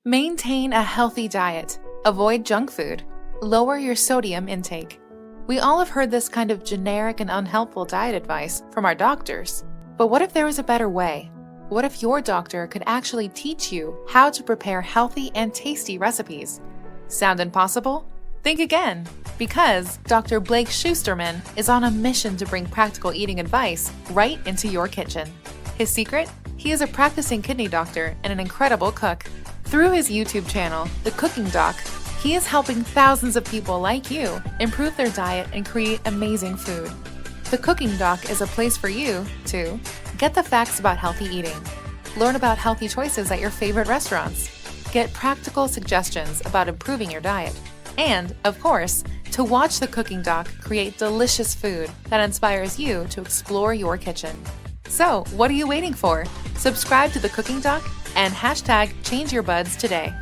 Maintain a healthy diet. Avoid junk food. Lower your sodium intake. We all have heard this kind of generic and unhelpful diet advice from our doctors. But what if there was a better way? What if your doctor could actually teach you how to prepare healthy and tasty recipes? Sound impossible? Think again, because Dr. Blake Schusterman is on a mission to bring practical eating advice right into your kitchen. His secret? He is a practicing kidney doctor and an incredible cook. Through his YouTube channel, The Cooking Doc, he is helping thousands of people like you improve their diet and create amazing food. The Cooking Doc is a place for you to get the facts about healthy eating, learn about healthy choices at your favorite restaurants, get practical suggestions about improving your diet, and, of course, to watch The Cooking Doc create delicious food that inspires you to explore your kitchen. So, what are you waiting for? Subscribe to The Cooking Doc and #ChangeYourBuds today.